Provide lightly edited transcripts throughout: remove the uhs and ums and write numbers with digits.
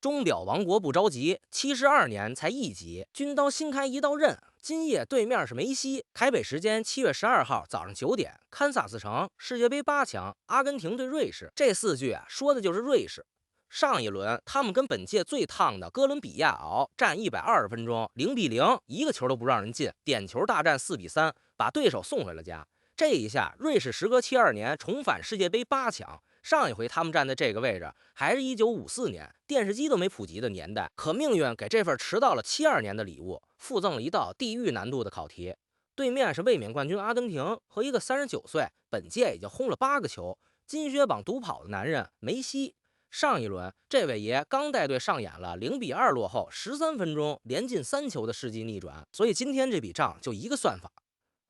鐘錶王國不着急，72年才1集，軍刀新開一道刃。今夜对面是梅西，台北时間7月12號早上9點，堪薩斯城世界杯8强，阿根廷对瑞士。这4句說的就是瑞士。上一輪他們跟本届最燙的哥倫比亞熬戰120分鐘，0-0，一個球都不讓人進，點球大戰4-3，把對手送回了家。這一下，瑞士時隔72年重返世界杯8强。上一回他們站的這個位置，還是1954年，電視機都沒普及的年代。可命運給這份遲到了72年的禮物，附贈了一道地獄難度的考題。對面是衛冕冠軍阿根廷和一個39歲，本屆已經轟了8個球，金靴榜獨跑的男人梅西。上一輪，這位爺剛帶隊上演了0-2落後13分鐘連进3球的世紀逆轉，所以今天這筆賬就一個算法。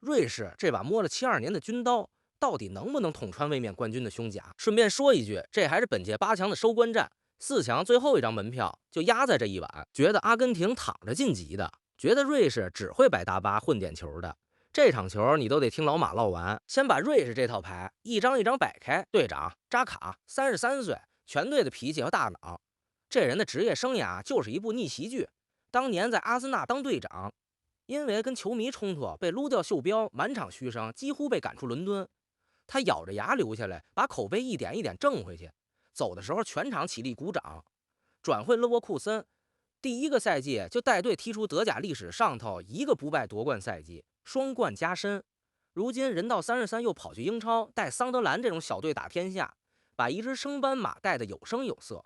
瑞士這把摸了72年的軍刀，到底能不能捅穿衛冕冠軍的胸甲？順便說一句，這還是本屆8強的收官戰，4強最後一張門票就壓在這一晚。覺得阿根廷躺着晉級的，覺得瑞士只會摆大巴混點球的，這場球你都得聽老馬嘮完。先把瑞士這套牌一張一張擺開。隊長扎卡33歲，全隊的脾氣和大腦，這人的職業生涯就是一部逆襲劇。當年在阿森納當隊長，因為跟球迷衝突被擼掉袖標，滿場噓聲，幾乎被趕出倫敦。他咬着牙留下來，把口碑一點一點掙回去。走的時候全場起立鼓掌。轉會勒沃庫森，第一個賽季就帶隊踢出德甲歷史上頭一個不敗奪冠賽季，雙冠加身。如今人到33又跑去英超，帶桑德蘭這種小隊打天下，把一只升班馬帶得有聲有色。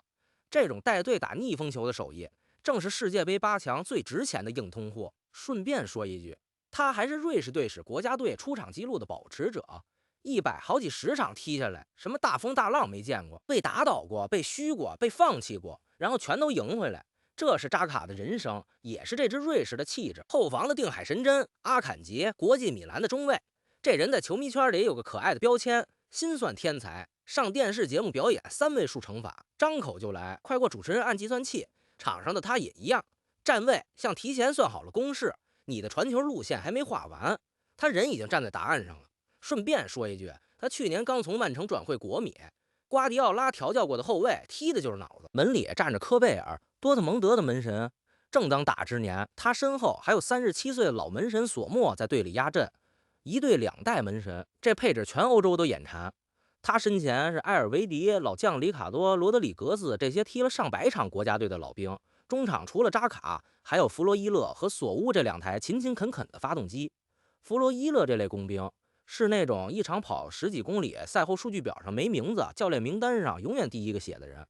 這種帶隊打逆風球的手藝，正是世界杯8強最值錢的硬通貨。順便說一句，他還是瑞士隊史國家隊出場記錄的保持者，100好幾十場踢下來，什麼大風大浪沒見過，被打倒過，被噓過，被放棄過，然後全都贏回来。這是扎卡的人生，也是這支瑞士的氣質。後防的定海神針阿坎杰，國際米蘭的中衛，這人在球迷圈裡有個可愛的標籤，心算天才。上電視節目表演3位数乘法，張口就來，快過主持人按計算器。場上的他也一樣，站位像提前算好了公式，你的傳球路線還沒畫完，他人已經站在答案上了。順便說一句，他去年剛從曼城轉會國米，瓜迪奧拉調教過的後衛，踢的就是腦子。门裡站着科贝爾，多特蒙德的门神。正當打之年，他身後還有37岁的老门神索莫在队裡压陣，一队2代门神，這配置全歐洲都眼饞。他身前是埃尔维迪、老将里卡多、罗德里格斯這些踢了上百场國家队的老兵。中場除了扎卡，還有弗洛伊勒和索乌這2台勤勤懇懇的發動機。弗洛伊勒這類工兵是那種一场跑10幾公里，賽後數據表上沒名字，教練名單上永遠第一個寫的人。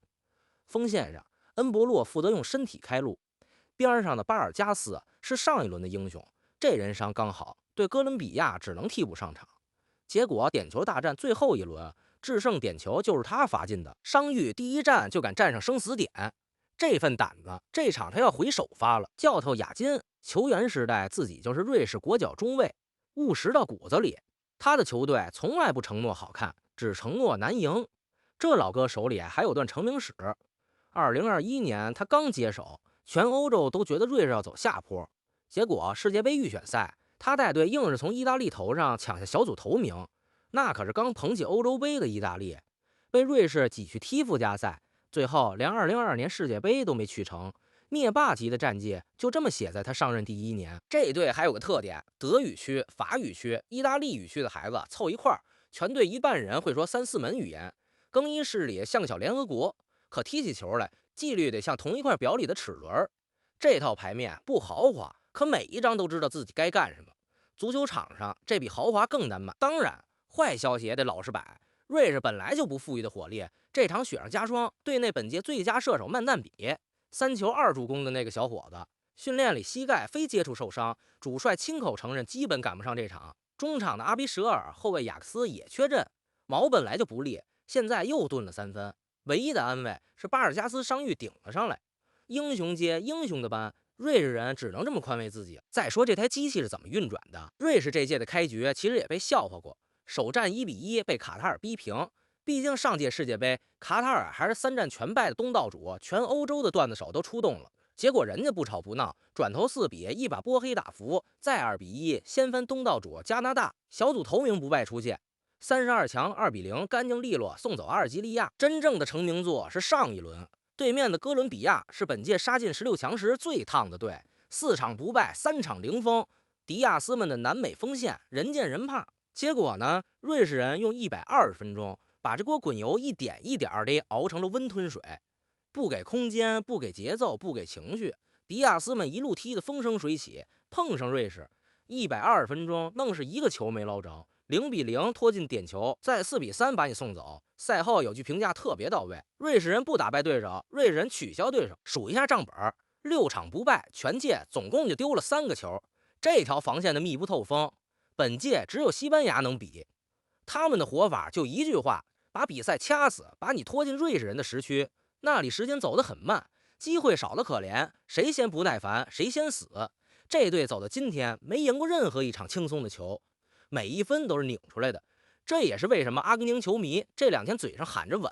鋒線上，恩博洛負責用身體開路，邊上的巴爾加斯是上一輪的英雄，這人傷剛好，對哥倫比亞只能替補上場。結果點球大戰最後一輪，制勝點球就是他罰進的。伤愈第一站就敢站上生死點，這份膽子，這場他要回首發了。教头雅金，球員時代自己就是瑞士国腳中衛，務實到骨子裡。他的球隊從來不承諾好看，只承諾難贏。這老哥手裡還有段成名史。2021年他剛接手，全歐洲都覺得瑞士要走下坡，結果世界杯預選賽，他帶隊硬是從意大利頭上搶下小組頭名，那可是剛捧起歐洲杯的意大利，被瑞士擠去踢附加賽，最後連2022年世界杯都沒去成，滅霸級的戰績就這麼寫在他上任第1年。這隊還有個特點，德語區、法語區、意大利語區的孩子湊一塊兒，全隊1半人會說3、4門語言，更衣室裡像個小聯合國，可踢起球來紀律得像同一塊表裡的齒輪。這套牌面不豪華，可每一張都知道自己該幹什麼。足球場上这比豪華更難買。當然，壞消息也得老實擺，瑞士本來就不富裕的火力，這場雪上加霜。隊內本屆最佳射手曼旦比，3球2助攻的那個小伙子，訓練裡膝蓋非接觸受傷，主帥親口承認基本趕不上這場。中場的阿比舍爾，後衛雅克斯也缺陣，毛本來就不利，現在又蹲了3分。唯一的安慰是巴尔加斯伤愈頂了上来。英雄接英雄的班，瑞士人只能這麼寬慰自己。再說這台機器是怎麼運轉的？瑞士這屆的開局其實也被笑話過，首戰1-1被卡塔爾逼平。畢竟上屆世界杯卡塔爾還是3戰全敗的東道主，全歐洲的段子手都出動了。結果人家不吵不鬧，轉頭4-1把波黑打服，再2-1掀翻東道主加拿大，小組頭名不敗出現。32強2-0干淨利落送走阿爾及利亞。真正的成名作是上一輪。对面的哥倫比亞是本屆殺進16強時最燙的隊，4場不敗，3場零封。迪亞斯們的南美鋒線人見人怕。結果呢，瑞士人用120分鐘把這鍋滾油一點一點地熬成了溫吞水，不給空間，不給節奏，不給情緒。迪亞斯們一路踢得風生水起，碰上瑞士120分鐘愣是一個球沒撈着，0-0拖進點球，再4-3把你送走。賽後有句評價特別到位：瑞士人不打敗对手，瑞士人取消对手。數一下账本，6場不敗，全届总共就丢了3個球。這條防線的密不透風，本屆只有西班牙能比。他們的活法就一句話：把比賽掐死，把你拖进瑞士人的时区。那里时间走得很慢，機會少得可憐，誰先不耐煩誰先死。這隊走到今天沒贏過任何一場輕鬆的球，每一分都是擰出來的。這也是為什麼阿根廷球迷這2天嘴上喊着穩，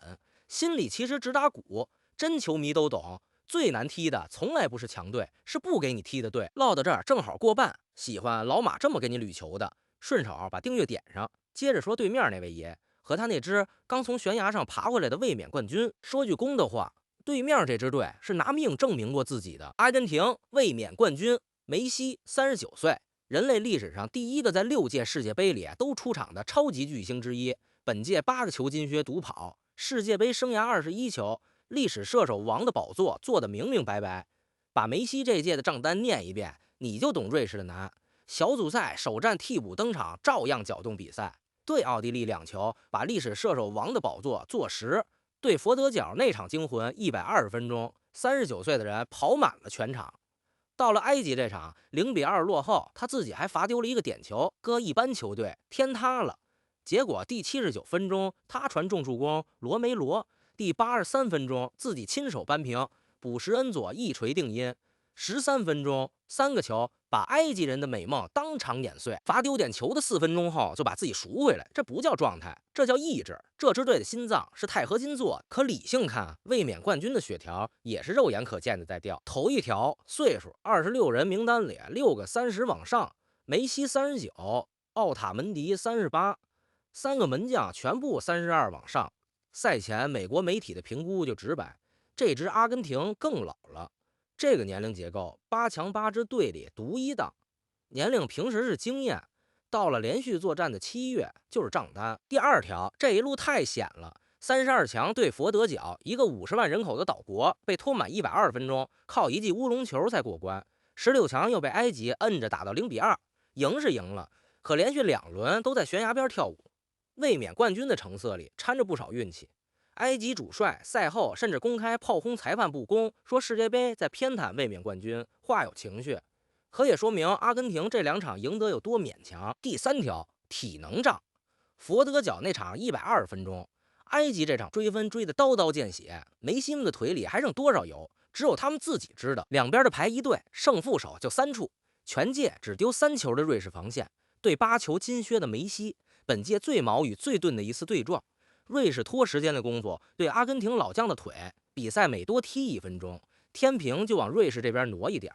心裡其實直打鼓。真球迷都懂，最難踢的從來不是強隊，是不給你踢的隊。唠到這兒正好過半，喜歡老馬這麼給你捋球的，順手把訂閱點上。接着說對面那位爺和他那支剛從懸崖上爬回來的衛冕冠軍。說句公道話，對面這支隊是拿命證明過自己的。阿根廷衛冕冠軍梅西39歲，人類歷史上第一個在6屆世界杯裡都出場的超級巨星之一。本屆8個球金靴獨跑，世界杯生涯21球，歷史射手王的寶座坐得明明白白。把梅西这届的賬單念一遍，你就懂瑞士的難。小組賽首戰替補登場，照樣攪動比賽。對奧地利2球，把歷史射手王的寶座坐實。對佛得角那場驚魂120分鐘，39歲的人跑滿了全場。到了埃及這場0-2落後，他自己還罰丟了一個點球，擱一般球隊天塌了。結果第79分鐘，他傳中助攻羅梅羅，第83分鐘自己親手扳平，補時恩佐一錘定音。13分鐘3個球把埃及人的美夢當場碾碎，罰丟點球的4分鐘後就把自己贖回來，這不叫狀態，這叫意志。這支隊的心臟是鈦合金做的。可理性看，衛冕冠軍的血條也是肉眼可見的在掉。頭一條歲數26人名單裡6個30往上，梅西39，奧塔門迪38，3個門將全部32往上。賽前美國媒體的評估就直白，這支阿根廷更老了。這個年齡結構，8強8支隊裡獨一檔。年齡平時是經驗，到了連續作戰的7月就是賬單。第二條，這一路太險了。32強對佛得角，一個50萬人口的島國，被拖滿120分鐘，靠一記烏龍球才過關。16強又被埃及摁着打到0-2，贏是贏了，可連續2輪都在懸崖邊跳舞。衛冕冠軍的成色裡摻着不少運氣。埃及主帥賽後甚至公開炮轟裁判不公，說世界杯在偏袒衛冕冠軍，話有情緒。可也說明阿根廷這2場贏得有多勉強。第3條，體能仗。佛得角那場120分鐘，埃及這場追分追得刀刀見血，梅西們的腿裡還剩多少油，只有他們自己知道。兩邊的排一隊，勝負手就3處。全屆只丟3球的瑞士防線，對8球金靴的梅西，本屆最毛與最鈍的一次對撞。瑞士拖時間的工作對阿根廷老將的腿，比賽每多踢1分鐘，天平就往瑞士這邊挪一點。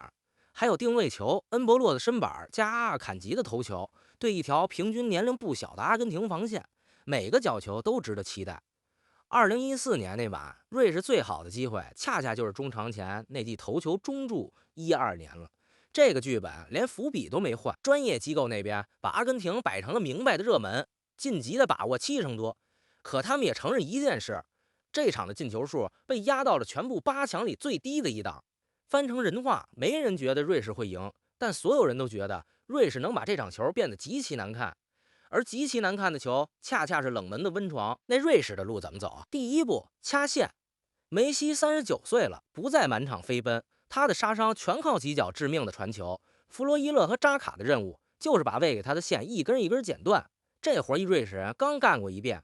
還有定位球，恩博洛的身板加阿爾坎吉的頭球，對一條平均年齡不小的阿根廷防線，每個角球都值得期待。2014年那晚，瑞士最好的機會恰恰就是中場前那記頭球中柱12年了。這個劇本連伏筆都沒換，專業機構那邊把阿根廷擺成了明白的熱門，晉級的把握70%多。可他們也承認一件事，這場的進球數被壓到了全部8強裡最低的一檔。翻成人話，沒人覺得瑞士會贏，但所有人都覺得瑞士能把這場球變得極其難看。而極其難看的球，恰恰是冷門的溫床。那瑞士的路怎麼走啊？第一步，掐線。梅西39歲了，不再滿場飛奔，他的殺傷全靠幾腳致命的傳球。弗洛伊勒和扎卡的任務就是把餵給他的線一根一根剪斷。這活一瑞士人剛幹過一遍。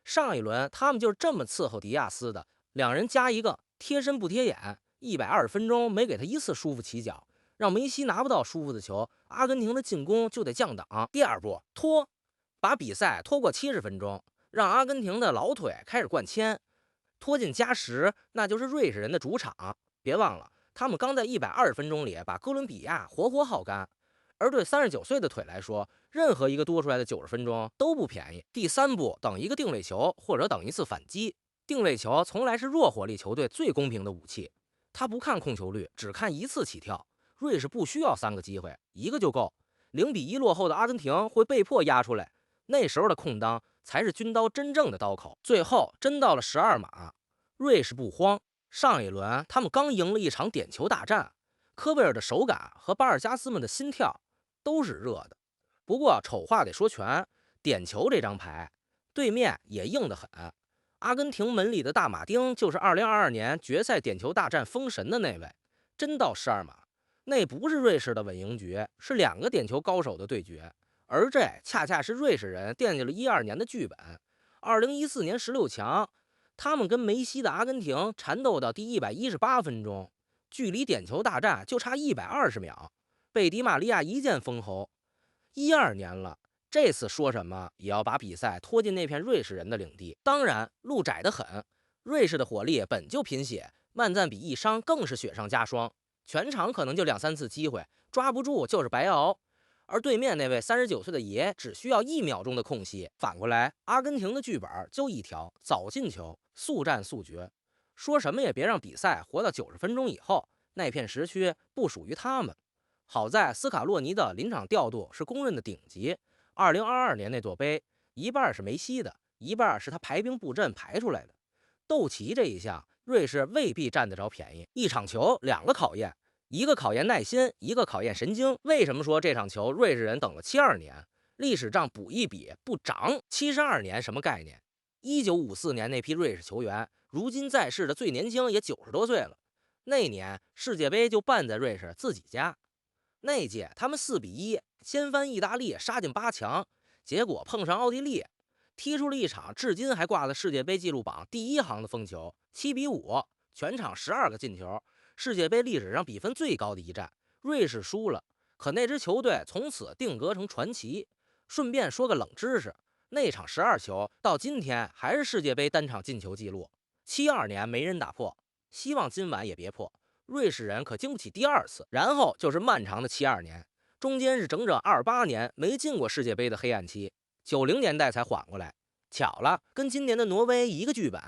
上一輪他們就是這麼伺候迪亞斯的，2人加一個貼身不貼眼，120分鐘沒給他一次舒服起腳，讓梅西拿不到舒服的球，阿根廷的進攻就得降檔。第二步，拖，把比賽拖過70分鐘，讓阿根廷的老腿開始灌鉛，拖進加時，那就是瑞士人的主場。別忘了，他們剛在120分鐘裡把哥倫比亞活活耗乾。而對39歲的腿來說，任何一個多出來的90分鐘都不便宜。第3步，等一個定位球或者等一次反擊。定位球從來是弱火力球队最公平的武器，他不看控球率，只看一次起跳。瑞士不需要3个机会，一个就够。0-1落后的阿根廷会被迫压出来，那时候的空当才是军刀真正的刀口。最後真到了12碼，瑞士不慌。上一輪他們剛贏了一場點球大戰，科貝爾的手感和巴爾加斯們的心跳都是熱的。不過醜話得說全，點球這張牌對面也硬得很。阿根廷門裡的大馬丁就是2022年決賽點球大戰封神的那位，真到12碼，那不是瑞士的穩贏局，是2個點球高手的對決。而這恰恰是瑞士人惦記了12年的劇本。2014年16強，他們跟梅西的阿根廷纏鬥到第118分鐘，距離點球大戰就差120秒，被迪馬利亞一劍封喉。12年了，這次說什麼也要把比賽拖進那片瑞士人的領地。當然路窄得很，瑞士的火力本就貧血，慢戰比一傷更是雪上加霜，全場可能就2-3次機會，抓不住就是白熬。而對面那位39歲的爺只需要1秒鐘的空隙。反過來，阿根廷的劇本就一條：早進球，速戰速決。說什麼也別讓比賽活到90分鐘以後，那片時區不屬於他們。好在斯卡洛尼的臨場調度是公認的頂級。2022年那座杯，一半是梅西的，一半是他排兵布陣排出來的。鬥棋這一項，瑞士未必占得着便宜。一場球2個考驗，一個考驗耐心，一個考驗神經。為什麼說這場球瑞士人等了72年？歷史賬補一筆不漲。72年什麼概念？1954年那批瑞士球員，如今在世的最年輕也90多歲了。那年世界杯就辦在瑞士自己家。那屆他們4-1掀翻意大利，殺進8強，結果碰上奧地利，踢出了一場至今還掛在世界杯紀錄榜第1行的瘋球，7-5，全場12個進球，世界杯歷史上比分最高的一戰。瑞士輸了，可那支球隊從此定格成傳奇。順便說個冷知識，那場12球到今天還是世界杯單場進球紀錄，72年沒人打破，希望今晚也別破。瑞士人可經不起第2次。然後就是漫長的72年，中間是整整28年沒進過世界杯的黑暗期，90年代才緩過來。巧了，跟今年的挪威一個劇本，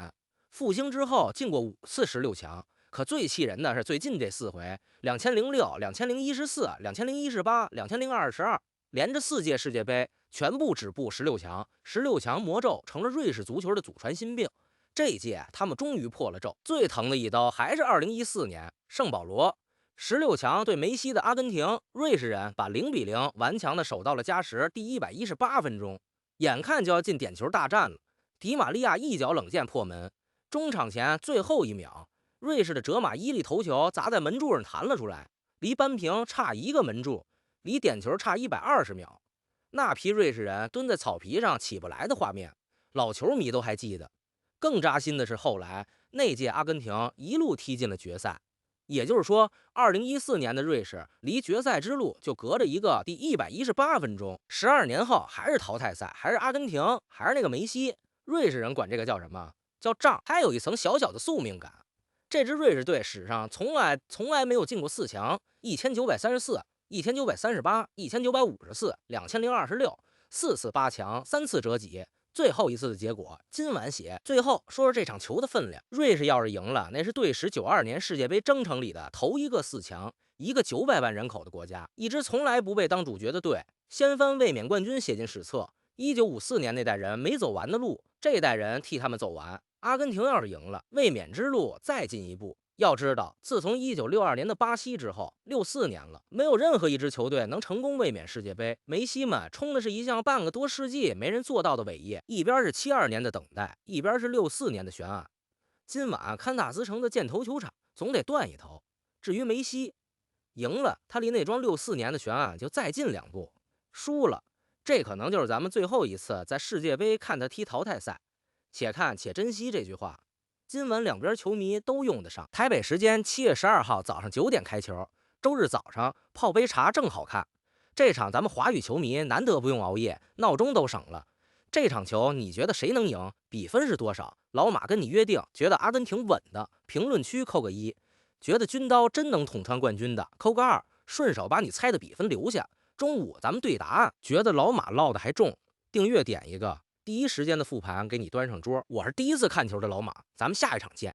復興之後進過5次16強，可最氣人的是最近這4回，2006、2014、2018、2022，連着4屆世界杯全部止步16強，16強魔咒成了瑞士足球的祖傳心病。這一屆他們終於破了咒，最疼的一刀還是2014年聖保羅16強對梅西的阿根廷，瑞士人把0-0頑強的守到了加時第118分鐘，眼看就要進點球大戰了，迪馬利亞一腳冷箭破門，中場前最後1秒，瑞士的哲馬伊利頭球砸在門柱上彈了出來，離扳平差1個門柱，離點球差120秒。那批瑞士人蹲在草皮上起不來的畫面，老球迷都還記得。更扎心的是後來那屆阿根廷一路踢進了決賽，也就是說2014年的瑞士離決賽之路就隔着一個第118分鐘，12年後還是淘汰賽，還是阿根廷，還是那個梅西。瑞士人管這個叫什麼？叫仗。還有一層小小的宿命感，這支瑞士隊史上從來沒有進過4強，1934、1938、1954、2026，4次8強，3次折戟。最後一次的結果今晚寫。最後說說這場球的分量，瑞士要是贏了，那是隊史92年世界杯征程裡的頭一個4強，一個900萬人口的國家，一支從來不被當主角的隊，掀翻衛冕冠軍寫進史冊。1954年那代人沒走完的路，這代人替他們走完。阿根廷要是贏了，衛冕之路再進一步。要知道，自從1962年的巴西之後，64年了，沒有任何一支球隊能成功衛冕世界杯。梅西們衝的是一項半個多世紀沒人做到的偉業，一邊是72年的等待，一邊是64年的懸案。今晚堪薩斯城的箭頭球場總得斷一頭。至於梅西，贏了，他離那樁64年的懸案就再近2步；輸了，這可能就是咱們最後一次在世界杯看他踢淘汰賽。且看且珍惜這句話，今晚兩邊球迷都用得上。台北時間7月12號早上9點開球，周日早上泡杯茶正好看。這場咱們華語球迷難得不用熬夜，鬧鐘都省了。這場球你覺得誰能贏？比分是多少？老馬跟你約定，覺得阿根廷穩的，評論區扣個1；覺得軍刀真能捅穿冠軍的，扣個2。順手把你猜的比分留下。中午咱們對答案。覺得老馬嘮的還重，訂閱點一個。第一时间的复盘给你端上桌。我是第一次看球的老馬，咱們下一场见。